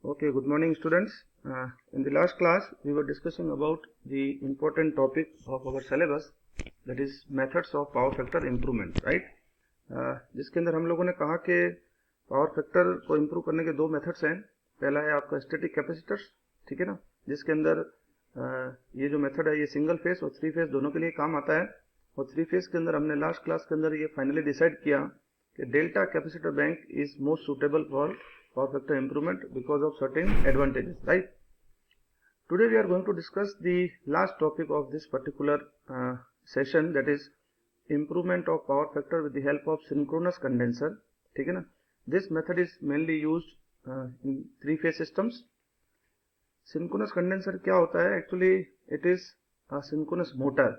Okay, good morning students. In the last class we were discussing about the important topic of our syllabus, that is methods of power factor improvement, right? जिसके अंदर हम लोगों ने कहा कि power factor को improve करने के दो मेथड्स हैं. पहला है आपका स्टैटिक कैपेसिटर्स, ठीक है ना, जिसके अंदर ये जो मेथड है ये सिंगल फेस और थ्री फेस दोनों के लिए काम आता है. और थ्री फेस के अंदर हमने लास्ट क्लास के अंदर ये फाइनली डिसाइड किया कि delta capacitor bank is most suitable for power factor improvement because of certain advantages, right? Today we are going to discuss the last topic of this particular session, that is improvement of power factor with the help of synchronous condenser, ठीक है ना. This method is mainly used in three phase systems. Synchronous condenser क्या होता है? Actually it is a synchronous motor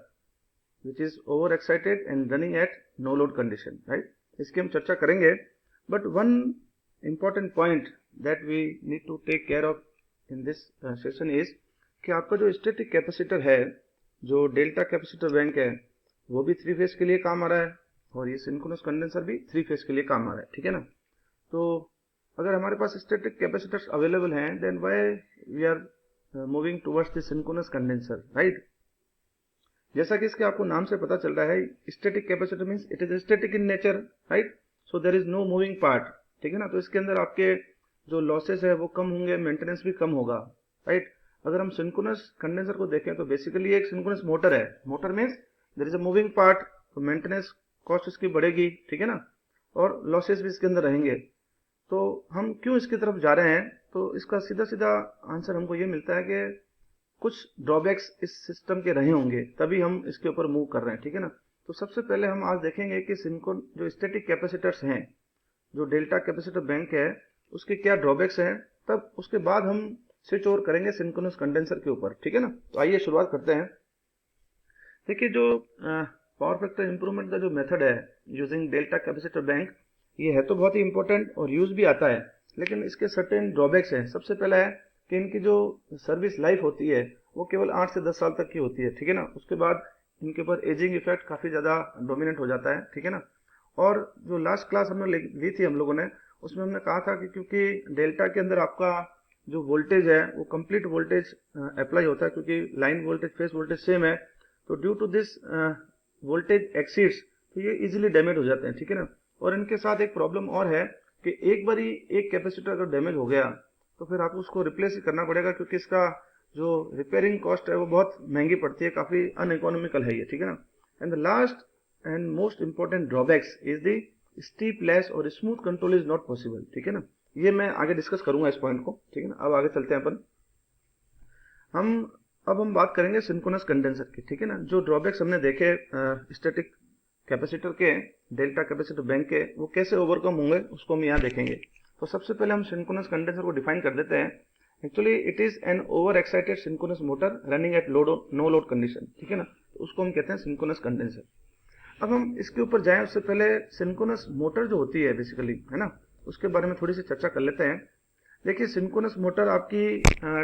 which is over excited and running at no load condition, right? इसकी हम चर्चा करेंगे, but one important point that we need to take care of in this session is कि आपका जो static capacitor है, जो delta capacitor bank है, वो भी थ्री फेस के लिए काम आ रहा है और ये सिंक्रोनस कंडेंसर भी थ्री फेस के लिए काम आ रहा है, ठीक है ना. तो अगर हमारे पास स्टैटिक कैपेसिटर्स अवेलेबल हैं, then why we are moving towards the synchronous condenser, right? जैसा कि इसके आपको नाम से पता चल रहा है, static capacitor means it is static in nature, right? So there is no moving part, ठीक है ना. तो इसके अंदर आपके जो लॉसेस है वो कम होंगे, मेंटेनेंस भी कम होगा, राइट? अगर हम सिंक्रोनस कंडेंसर को देखें तो बेसिकली एक सिंक्रोनस मोटर है. Motor means there is a moving part, तो मेंटेनेंस कॉस्ट इसकी बढ़ेगी, ठीक है ना, और लॉसेस भी इसके अंदर रहेंगे. तो हम क्यों इसकी तरफ जा रहे हैं? तो इसका सीधा सीधा आंसर हमको ये मिलता है कि कुछ ड्रॉबैक्स इस सिस्टम के रहे होंगे, तभी हम इसके ऊपर मूव कर रहे हैं, ठीक है ना. तो सबसे पहले हम आज देखेंगे कि जो स्टैटिक कैपेसिटर्स हैं, जो डेल्टा कैपेसिटर बैंक है, उसके क्या ड्रॉबैक्स हैं, तब उसके बाद हम स्विच ओवर करेंगे सिंक्रोनस कंडेंसर के ऊपर, ठीक है ना. तो आइए शुरुआत करते हैं. देखिए, जो पावर फैक्टर इंप्रूवमेंट का जो मेथड है यूजिंग डेल्टा कैपेसिटर बैंक, ये है तो बहुत ही इंपॉर्टेंट और यूज भी आता है, लेकिन इसके सर्टेन ड्रॉबैक्स हैं. सबसे पहला है कि इनकी जो सर्विस लाइफ होती है वो केवल 8 से 10 साल तक की होती है, ठीक है ना. उसके बाद इनके ऊपर एजिंग इफेक्ट काफी ज्यादा डोमिनेंट हो जाता है, ठीक है ना. और जो लास्ट क्लास हमने ली थी हम लोगों ने, उसमें हमने कहा था कि क्योंकि डेल्टा के अंदर आपका जो वोल्टेज है वो कंप्लीट वोल्टेज अप्लाई होता है, क्योंकि line voltage phase voltage same है, तो due to this voltage exceeds, तो ये इजीली डैमेज हो जाते हैं, ठीक है ना. और इनके साथ एक प्रॉब्लम और है कि एक बार ही एक कैपेसिटर अगर डैमेज हो गया तो फिर आपको उसको रिप्लेस ही करना पड़ेगा, क्योंकि इसका जो रिपेयरिंग कॉस्ट है वो बहुत महंगी पड़ती है, काफी अनइकोनॉमिकल है ये, ठीक है ना. And the last and most important drawbacks is the steep less और smooth control is not possible, ठीक है ना. ये मैं आगे डिस्कस करूंगा इस पॉइंट को, ठीक है ना. अब आगे चलते हैं अपन. अब हम बात करेंगे सिंक्रोनस कंडेंसर की, ठीक है ना. जो ड्रॉबैक्स हमने देखे स्टैटिक कैपेसिटर के, डेल्टा कैपेसिटर बैंक के, वो कैसे ओवरकम होंगे उसको हम यहाँ देखेंगे. तो सबसे पहले हम सिंक्रोनस कंडेंसर को डिफाइन कर देते हैं. Actually it is an over excited synchronous motor running at no load condition, ठीक है ना. तो उसको हम कहते हैं सिंक्रोनस कंडेंसर. अब हम इसके ऊपर जाएं उससे पहले सिंक्रोनस मोटर जो होती है बेसिकली, है ना, उसके बारे में थोड़ी सी चर्चा कर लेते हैं. देखिए, सिंक्रोनस मोटर आपकी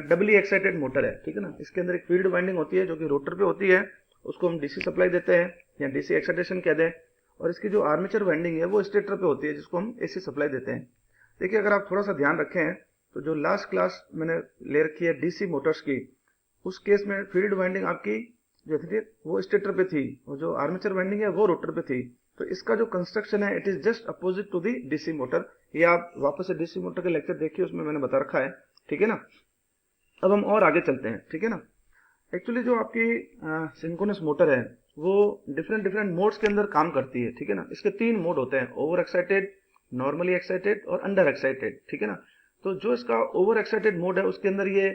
डबली एक्साइटेड मोटर है, ठीक है ना. इसके अंदर एक फील्ड वाइंडिंग होती है जो कि रोटर पे होती है, उसको हम डीसी सप्लाई देते हैं या डीसी एक्साइटेशन कह दें. और इसकी जो आर्मेचर वाइंडिंग है वो स्टेटर पे होती है, जिसको हम एसी सप्लाई देते हैं. देखिए, अगर आप थोड़ा सा ध्यान रखें तो जो लास्ट क्लास मैंने ले रखी है डीसी मोटर्स की, उस केस में फील्ड वाइंडिंग आपकी जो थी वो स्टेटर पे थी और जो आर्मेचर वाइंडिंग है वो रोटर पे थी. तो इसका जो कंस्ट्रक्शन है it is just opposite to the DC motor. ये आप वापस से डीसी मोटर के लेक्चर देखिए, उसमें मैंने बता रखा है, ठीक है ना. अब हम और आगे चलते हैं, ठीक है ना. एक्चुअली जो आपकी सिंक्रोनस मोटर है वो डिफरेंट मोड्स के अंदर काम करती है, ठीक है ना. इसके 3 मोड होते हैं, ओवर एक्साइटेड, नॉर्मली एक्साइटेड और अंडर एक्साइटेड, ठीक है ना. तो जो इसका ओवर एक्साइटेड मोड है उसके अंदर ये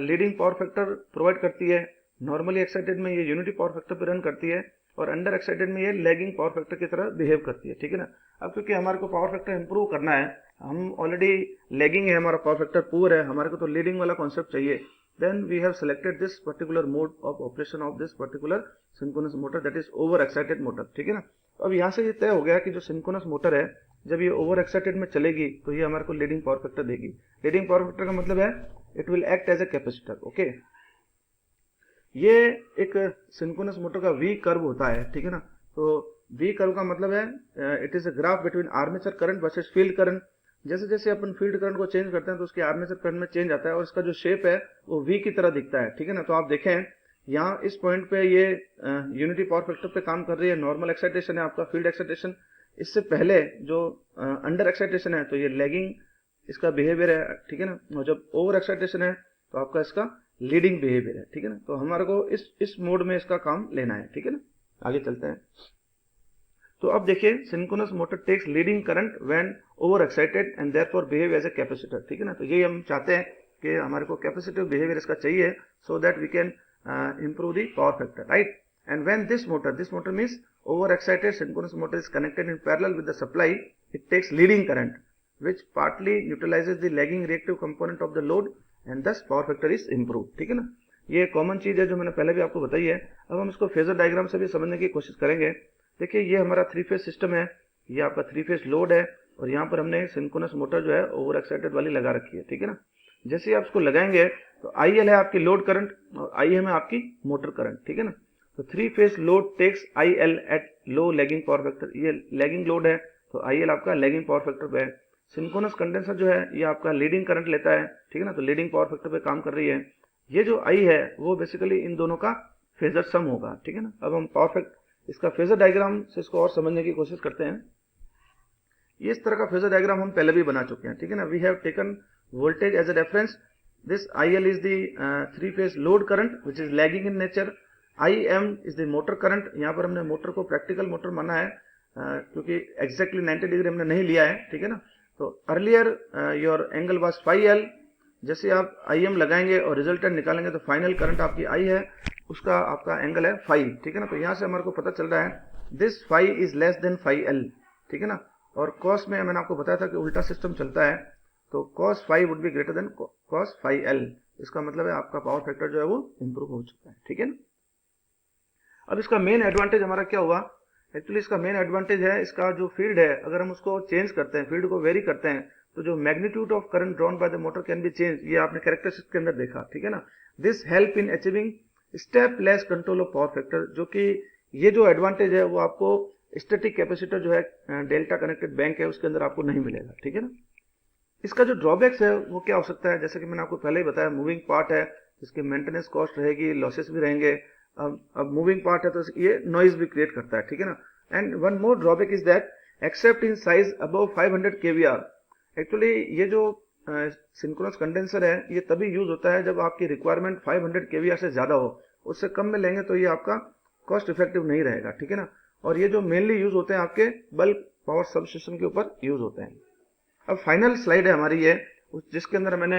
लीडिंग पावर फैक्टर प्रोवाइड करती है. नॉर्मली एक्साइटेड में ये यूनिटी पावर फैक्टर पे रन करती है और अंडर एक्साइटेड में ये लैगिंग पावर फैक्टर की तरह बिहेव करती है, ठीक है ना. अब क्योंकि हमारे को पावर फैक्टर इंप्रूव करना है, हम ऑलरेडी लैगिंग है, हमारा पावर फैक्टर पुअर है, हमारे को तो लीडिंग वाला कॉन्सेप्ट चाहिए. Then we have selected this particular mode of operation of this particular synchronous motor, that is over excited motor, ठीक है ना. अब यहाँ से ये तय हो गया कि जो सिंक्रोनस मोटर है जब ये ओवर एक्साइटेड में चलेगी तो ये हमारे को लीडिंग पावर फैक्टर देगी. लीडिंग पावर फैक्टर का मतलब है it will act as a capacitor, okay. ये एक सिंक्रोनस मोटर का वी कर्व होता है, ठीक है ना. तो वी कर्व का मतलब है it is a graph between armature current versus field current. जैसे जैसे अपन फील्ड करंट को चेंज करते हैं तो उसके आर्मेचर करंट में चेंज आता है और इसका जो शेप है वो वी की तरह दिखता है, ठीक है ना। तो आप देखें यहाँ इस पॉइंट पे ये यूनिटी पावर फैक्टर पे काम कर रही है, नॉर्मल एक्साइटेशन है आपका फील्ड एक्साइटेशन। इससे पहले जो अंडर एक्साइटेशन है तो ये लैगिंग इसका बिहेवियर है, ठीक है ना। और जब ओवर एक्साइटेशन है तो आपका इसका लीडिंग बिहेवियर है, ठीक है ना। तो हमारे को इस मोड में इसका काम लेना है, ठीक है ना। आगे चलते हैं। तो अब देखिए synchronous motor takes leading current when over excited and therefore behave as a capacitor, ठीक है ना। तो यही हम चाहते हैं कि हमारे को कैपेसिटिव बिहेवियर इसका चाहिए so that we can improve the power factor, right? And when this motor means over excited synchronous motor is connected in parallel with the supply, it takes leading current which partly neutralizes the lagging reactive component of the load and thus power factor is improved, ठीक है ना। ये common चीज है जो मैंने पहले भी आपको बताई है। अब हम इसको फेजर डायग्राम से भी समझने की कोशिश करेंगे। देखिए ये हमारा 3 फेज सिस्टम है, ये आपका 3 फेज लोड है और यहाँ पर हमने सिंक्रोनस मोटर जो है ओवर एक्साइटेड वाली लगा रखी है, ठीक है ना। जैसे ही आप इसको लगाएंगे तो IL है आपकी लोड करंट और IM है आपकी मोटर करंट, ठीक है ना। तो 3 phase load takes IL at low lagging power factor, ये लैगिंग लोड है तो IL आपका लैगिंग पावर फैक्टर पे है। सिंक्रोनस कंडेंसर जो है ये आपका लीडिंग करंट लेता है, ठीक है ना। तो लीडिंग पावर फैक्टर पे काम कर रही है। ये जो I है वो बेसिकली इन दोनों का फेजर सम होगा, ठीक है ना। अब हम पावर फैक्टर इसका फेजर डायग्राम से इसको और समझने की कोशिश करते हैं। ये इस तरह का फेजर डायग्राम हम पहले भी बना चुके हैं, ठीक है ना। We have taken voltage as a reference. This IL is the 3 phase load current which is lagging in nature. IM is the motor current. यहाँ पर हमने मोटर को प्रैक्टिकल मोटर माना है क्योंकि एग्जैक्टली 90 डिग्री हमने नहीं लिया है, ठीक है ना। तो earlier your angle was phi L. जैसे आप IM लगाएंगे और रिजल्टेंट निकालेंगे तो फाइनल करंट आपकी I है, उसका आपका एंगल है फाई, ठीक है ना। तो यहाँ से हमारे को पता चल रहा है this phi is less than phi L, ठीक है ना। और कॉस में मैंने आपको बताया था कि उल्टा सिस्टम चलता है तो cos phi would be greater than cos phi L. इसका मतलब है आपका पावर फैक्टर जो है वो इंप्रूव हो चुका है, ठीक है ना। अब इसका मेन एडवांटेज हमारा क्या हुआ, एक्चुअली इसका मेन एडवांटेज है इसका जो फील्ड है अगर हम उसको चेंज करते हैं, फील्ड को वेरी करते हैं तो जो magnitude of current drawn by the motor can be change, ये आपने कैरेक्टरिस्टिक के अंदर देखा, ठीक है ना। This help in achieving step less control of power factor, जो कि ये जो एडवांटेज है वो आपको स्टैटिक कैपेसिटर जो है डेल्टा कनेक्टेड बैंक है उसके अंदर आपको नहीं मिलेगा, ठीक है ना। इसका जो ड्रॉबैक्स है वो क्या हो सकता है, जैसे कि मैंने आपको पहले ही बताया मूविंग पार्ट है, जिसकी मेंटेनेंस कॉस्ट रहेगी, लॉसेस भी रहेंगे। अब मूविंग पार्ट है तो ये नॉइज भी क्रिएट करता है, ठीक है ना। And one more drawback is that accept in size above 500 kVR, actually ये जो सिंक्रोनस कंडेंसर है ये तभी यूज होता है जब आपकी रिक्वायरमेंट 500 kVR से ज्यादा हो, उससे कम में लेंगे तो ये आपका कॉस्ट इफेक्टिव नहीं रहेगा, ठीक है ना। और ये जो मेनली यूज होते हैं आपके बल्क पावर सबस्टेशन के ऊपर यूज होते हैं। अब फाइनल स्लाइड है हमारी ये, जिसके अंदर मैंने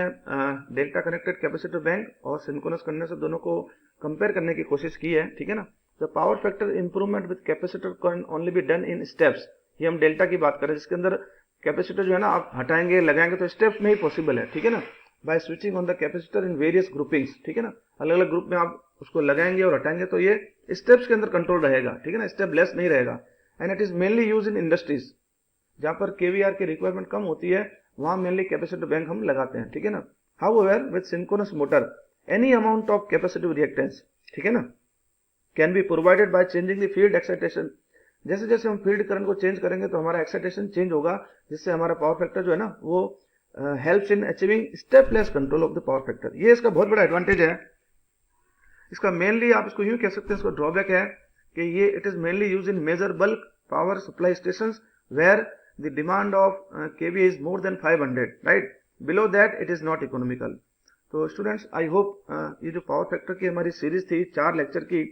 डेल्टा कनेक्टेड कैपेसिटर बैंक और सिंक्रोनस कंडेंसर दोनों को कंपेयर करने की कोशिश की है, ठीक है ना। The power factor improvement with capacitor can only be done in steps, ये हम डेल्टा की बात करें जिसके अंदर कैपेसिटर जो है ना आप हटाएंगे लगाएंगे तो स्टेप्स में ही पॉसिबल है, ठीक है ना। By switching on the capacitor in various groupings, ठीक है ना। अलग अलग ग्रुप में आप उसको लगाएंगे और हटाएंगे तो ये स्टेप्स के अंदर कंट्रोल रहेगा, ठीक है ना, स्टेप लेस नहीं रहेगा। And it is mainly use in industries जहां पर केवीआर की रिक्वायरमेंट कम होती है, वहां मेनली कैपेसिटर बैंक हम लगाते हैं, ठीक है ना। However with synchronous motor any amount of capacitive reactance, ठीक है ना, can be provided by changing the field excitation. जैसे जैसे हम फील्ड करंट को चेंज करेंगे तो हमारा एक्साइटेशन चेंज होगा, जिससे हमारा पावर फैक्टर जो है ना वो helps in achieving step less control of the power factor. ये इसका बहुत बड़ा एडवांटेज है। इसका मेनली आप इसको यूं कह सकते हैं, इसका ड्रॉबैक है कि ये it is mainly use in major bulk power supply station where the demand of kVA is more than 500, right? Below that it is not economical. तो स्टूडेंट्स आई होप ये जो पावर फैक्टर की हमारी series थी 4 lecture की,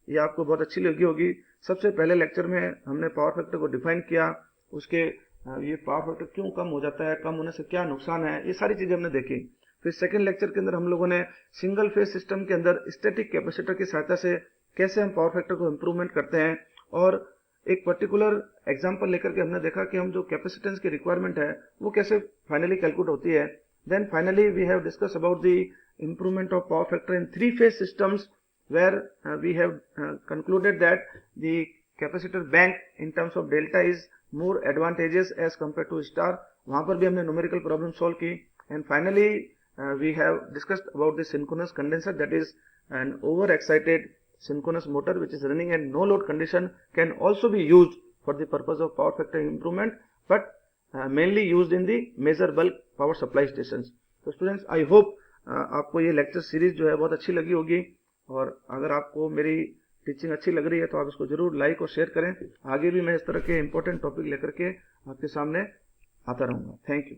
ये आपको बहुत अच्छी लगी होगी। सबसे पहले लेक्चर में हमने पावर फैक्टर को डिफाइन किया, उसके ये पावर फैक्टर क्यों कम हो जाता है, कम होने से क्या नुकसान है, ये सारी चीजें हमने देखी। फिर सेकंड लेक्चर के अंदर हम लोगों ने सिंगल फेज सिस्टम के अंदर स्टैटिक कैपेसिटर की सहायता से कैसे हम पावर फैक्टर को इम्प्रूवमेंट करते हैं, और एक पर्टिकुलर एग्जांपल लेकर के हमने देखा कि हम जो कैपेसिटेंस की रिक्वायरमेंट है वो कैसे फाइनली कैलकुलेट होती है। Then finally we have discuss about the improvement of power factor in 3 phase systems where we have concluded that the capacitor bank in terms of delta is more advantages as compare to star. वहां पर भी हमने numerical problem solve की। And finally we have discussed about the synchronous condenser, that is an over excited synchronous motor which is running at no load condition, can also be used for the purpose of power factor improvement, but mainly used in the major bulk power supply stations. तो students I hope आपको ये lecture series जो है बहुत अच्छी लगी होगी, और अगर आपको मेरी टीचिंग अच्छी लग रही है तो आप इसको जरूर लाइक और शेयर करें। आगे भी मैं इस तरह के इंपॉर्टेंट टॉपिक लेकर के आपके सामने आता रहूँगा। Thank you.